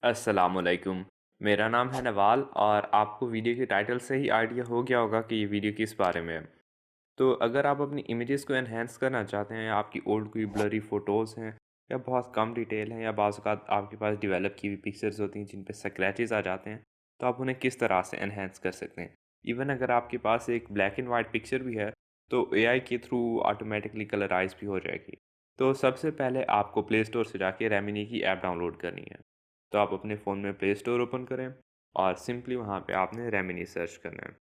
अस्सलामुअलैकुम। मेरा नाम है नवाल और आपको वीडियो के टाइटल से ही आइडिया हो गया होगा कि ये वीडियो किस बारे में है। तो अगर आप अपनी इमेजेस को एनहांस करना चाहते हैं या आपकी ओल्ड कोई ब्लरी फ़ोटोज़ हैं या बहुत कम डिटेल हैं या बाज़ औक़ात आपके पास डेवलप की हुई पिक्चर्स होती हैं जिन पे स्क्रैचेस आ जाते हैं, तो आप उन्हें किस तरह से एनहांस कर सकते हैं। इवन अगर आपके पास एक ब्लैक एंड वाइट पिक्चर भी है, तो एआई के थ्रू ऑटोमेटिकली कलराइज़ भी हो जाएगी। तो सबसे पहले आपको प्ले स्टोर से जाके रेमिनी की ऐप डाउनलोड करनी है। तो आप अपने फ़ोन में प्ले स्टोर ओपन करें और सिंपली वहाँ पे आपने रेमिनी सर्च करना है।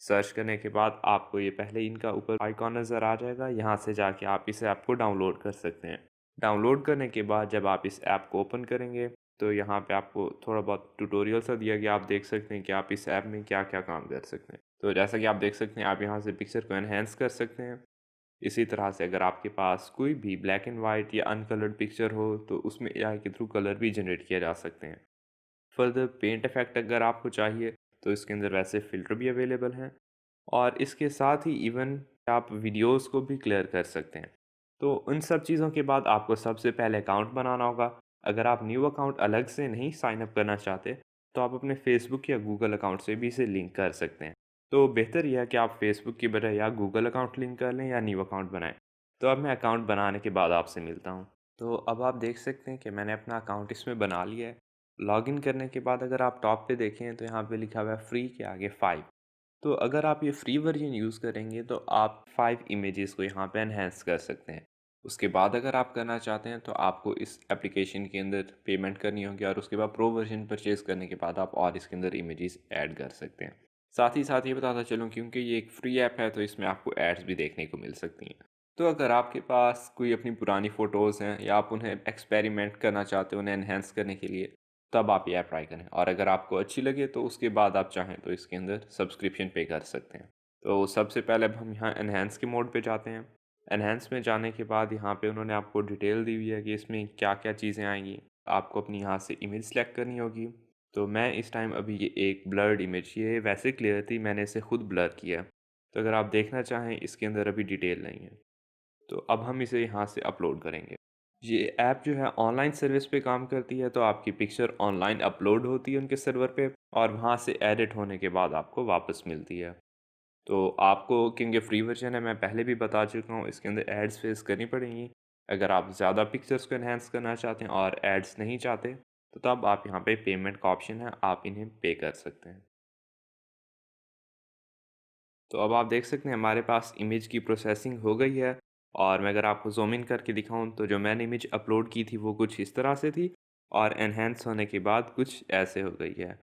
सर्च करने के बाद आपको ये पहले इनका ऊपर आइकॉन नज़र आ जाएगा, यहाँ से जाके आप इस ऐप को डाउनलोड कर सकते हैं। डाउनलोड करने के बाद जब आप इस ऐप को ओपन करेंगे, तो यहाँ पे आपको थोड़ा बहुत ट्यूटोरियल सा दिया गया, आप देख सकते हैं कि आप इस ऐप में क्या-क्या काम कर सकते हैं। तो जैसा कि आप देख सकते हैं, आप यहाँ से पिक्चर को एनहांस कर सकते हैं। इसी तरह से अगर आपके पास कोई भी ब्लैक एंड वाइट या अनकलर्ड पिक्चर हो, तो उसमें एआई के थ्रू कलर भी जनरेट किए जा सकते हैं। फर्दर पेंट इफ़ेक्ट अगर आपको चाहिए, तो इसके अंदर वैसे फ़िल्टर भी अवेलेबल हैं और इसके साथ ही इवन आप वीडियोस को भी क्लियर कर सकते हैं। तो उन सब चीज़ों के बाद आपको सबसे पहले अकाउंट बनाना होगा। अगर आप न्यू अकाउंट अलग से नहीं साइन अप करना चाहते, तो आप अपने फ़ेसबुक या गूगल अकाउंट से भी इसे लिंक कर सकते हैं। तो बेहतर यह है कि आप फ़ेसबुक की बजाय या गूगल अकाउंट लिंक कर लें या न्यू अकाउंट बनाएँ। तो अब मैं अकाउंट बनाने के बाद आपसे मिलता हूँ। तो अब आप देख सकते हैं कि मैंने अपना अकाउंट इसमें बना लिया है। लॉगिन करने के बाद अगर आप टॉप पे देखें तो यहाँ पे लिखा हुआ है फ्री के आगे 5। तो अगर आप ये फ्री वर्जन यूज़ करेंगे तो आप 5 इमेजेस को यहाँ पे एनहांस कर सकते हैं। उसके बाद अगर आप करना चाहते हैं तो आपको इस एप्लीकेशन के अंदर पेमेंट करनी होगी और उसके बाद प्रो वर्जन परचेज़ करने के बाद आप और इसके अंदर इमेजेस ऐड कर सकते हैं। साथ ही साथ ये बताता चलूँ, क्योंकि ये एक फ्री ऐप है तो इसमें आपको एड्स भी देखने को मिल सकती हैं। तो अगर आपके पास कोई अपनी पुरानी फ़ोटोज़ हैं या आप उन्हें एक्सपेरिमेंट करना चाहते हो उन्हें एनहांस करने के लिए, तब आप ये ऐप ट्राई करें और अगर आपको अच्छी लगे तो उसके बाद आप चाहें तो इसके अंदर सब्सक्रिप्शन पे कर सकते हैं। तो सबसे पहले अब हम यहाँ एनहांस के मोड पे जाते हैं। एनहांस में जाने के बाद यहाँ पे उन्होंने आपको डिटेल दी हुई है कि इसमें क्या-क्या चीज़ें आएँगी। आपको अपनी यहाँ से इमेज सेलेक्ट करनी होगी। तो मैं इस टाइम अभी ये एक ब्लर्ड इमेज, ये वैसे क्लियर थी, मैंने इसे खुद ब्लर किया है। तो अगर आप देखना चाहें इसके अंदर अभी डिटेल नहीं है। तो अब हम इसे यहाँ से अपलोड करेंगे। ये ऐप जो है ऑनलाइन सर्विस पे काम करती है, तो आपकी पिक्चर ऑनलाइन अपलोड होती है उनके सर्वर पे और वहाँ से एडिट होने के बाद आपको वापस मिलती है। तो आपको, क्योंकि फ्री वर्जन है, मैं पहले भी बता चुका हूँ, इसके अंदर एड्स फेस करनी पड़ेंगी। अगर आप ज़्यादा पिक्चर्स को एनहांस करना चाहते हैं और एड्स नहीं चाहते, तो तब आप यहाँ पे पेमेंट का ऑप्शन है, आप इन्हें पे कर सकते हैं। तो अब आप देख सकते हैं हमारे पास इमेज की प्रोसेसिंग हो गई है और मैं अगर आपको ज़ूम इन करके दिखाऊं तो जो मैंने इमेज अपलोड की थी वो कुछ इस तरह से थी और एनहेंस होने के बाद कुछ ऐसे हो गई है।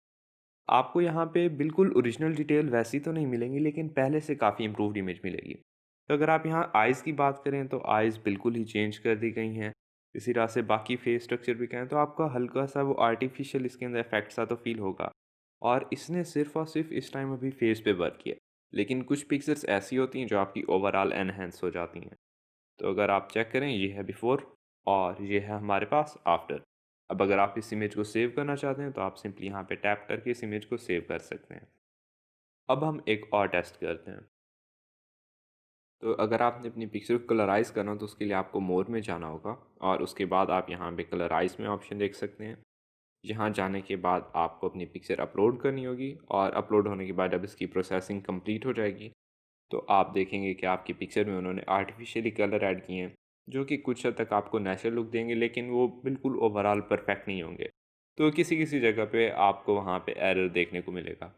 आपको यहाँ पे बिल्कुल ओरिजिनल डिटेल वैसी तो नहीं मिलेंगी, लेकिन पहले से काफ़ी इम्प्रूव्ड इमेज मिलेगी। तो अगर आप यहाँ आइज़ की बात करें तो आइज़ बिल्कुल ही चेंज कर दी गई हैं। इसी तरह से बाकी फेस स्ट्रक्चर भी कहें तो आपका हल्का सा वो आर्टिफिशियल इसके अंदर इफेक्ट सा तो फील होगा। और इसने सिर्फ़ और सिर्फ इस टाइम अभी फेस पे वर्क किया। लेकिन कुछ पिक्चर्स ऐसी होती हैं जो आपकी ओवरऑल एनहांस हो जाती हैं। तो अगर आप चेक करें, ये है बिफ़ोर और ये है हमारे पास आफ्टर। अब अगर आप इस इमेज को सेव करना चाहते हैं तो आप सिंपली यहाँ पे टैप करके इस इमेज को सेव कर सकते हैं। अब हम एक और टेस्ट करते हैं। तो अगर आपने अपनी पिक्चर को कलराइज़ करना हो तो उसके लिए आपको मोर में जाना होगा और उसके बाद आप यहाँ पे कलराइज़ में ऑप्शन देख सकते हैं। यहाँ जाने के बाद आपको अपनी पिक्चर अपलोड करनी होगी और अपलोड होने के बाद जब इसकी प्रोसेसिंग कंप्लीट हो जाएगी, तो आप देखेंगे कि आपकी पिक्चर में उन्होंने आर्टिफिशियली कलर ऐड किए हैं, जो कि कुछ हद तक आपको नेचुरल लुक देंगे, लेकिन वो बिल्कुल ओवरऑल परफेक्ट नहीं होंगे। तो किसी-किसी जगह पे आपको वहाँ पे एरर देखने को मिलेगा।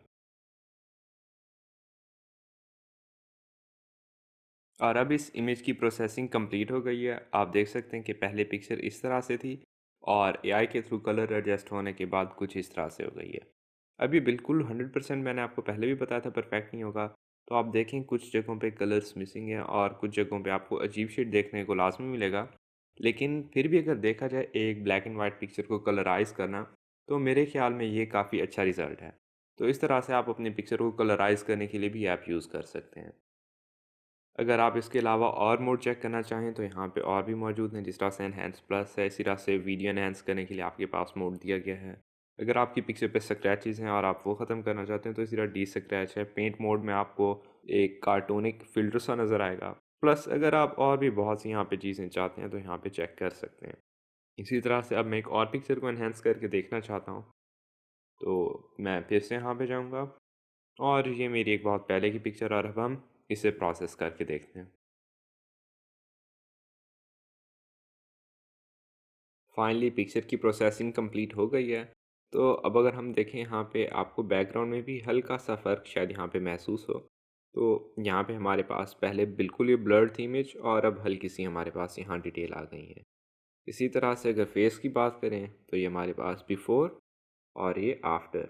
और अब इस इमेज की प्रोसेसिंग कंप्लीट हो गई है। आप देख सकते हैं कि पहले पिक्चर इस तरह से थी और एआई के थ्रू कलर एडजस्ट होने के बाद कुछ इस तरह से हो गई है। अभी बिल्कुल 100% मैंने आपको पहले भी बताया था परफेक्ट नहीं होगा। तो आप देखें कुछ जगहों पे कलर्स मिसिंग हैं और कुछ जगहों पे आपको अजीब शेड देखने को लाज़मी मिलेगा। लेकिन फिर भी अगर देखा जाए एक ब्लैक एंड वाइट पिक्चर को कलराइज़ करना, तो मेरे ख़्याल में ये काफ़ी अच्छा रिज़ल्ट है। तो इस तरह से आप अपनी पिक्चर को कलराइज़ करने के लिए भी ऐप यूज़ कर सकते हैं। अगर आप इसके अलावा और मोड चेक करना चाहें तो यहाँ पे और भी मौजूद हैं, जिस तरह से एनहांस प्लस है, इसी तरह से वीडियो एनहांस करने के लिए आपके पास मोड दिया गया है। अगर आपकी पिक्चर पे स्क्रैचेस हैं और आप वो ख़त्म करना चाहते हैं तो इसी तरह डी स्क्रैच है। पेंट मोड में आपको एक कार्टूनिक फ़िल्टर सा नज़र आएगा। प्लस अगर आप और भी बहुत सी यहाँ पे चीज़ें चाहते हैं तो यहाँ पे चेक कर सकते हैं। इसी तरह से अब मैं एक और पिक्चर को एनहेंस करके देखना चाहता हूँ, तो मैं फिर से यहाँ पे जाऊँगा और ये मेरी एक बहुत पहले की पिक्चर और अब हम इसे प्रोसेस करके देखते हैं। फाइनली पिक्चर की प्रोसेसिंग कंप्लीट हो गई है। तो अब अगर हम देखें यहाँ पे आपको बैकग्राउंड में भी हल्का सा फ़र्क शायद यहाँ पे महसूस हो। तो यहाँ पे हमारे पास पहले बिल्कुल ही ब्लर्ड थी इमेज और अब हल्की सी हमारे पास यहाँ डिटेल आ गई है। इसी तरह से अगर फेस की बात करें तो ये हमारे पास बिफोर और ये आफ्टर।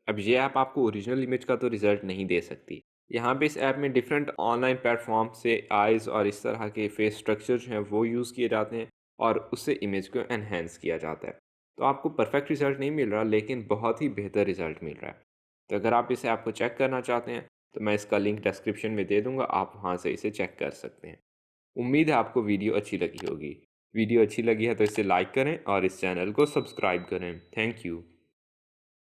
अब ये ऐप आपको ओरिजिनल इमेज का तो रिज़ल्ट नहीं दे सकती। यहाँ पे इस ऐप में डिफरेंट ऑनलाइन प्लेटफ़ॉर्म से आइज़ और इस तरह के फेस स्ट्रक्चर जो हैं वो यूज़ किए जाते हैं और उससे इमेज को एनहांस किया जाता है। तो आपको परफेक्ट रिज़ल्ट नहीं मिल रहा लेकिन बहुत ही बेहतर रिज़ल्ट मिल रहा है। तो अगर आप इस ऐप को चेक करना चाहते हैं तो मैं इसका लिंक डिस्क्रिप्शन में दे दूँगा, आप वहाँ से इसे चेक कर सकते हैं। उम्मीद है आपको वीडियो अच्छी लगी होगी। वीडियो अच्छी लगी है तो इसे लाइक करें और इस चैनल को सब्सक्राइब करें। Thank you.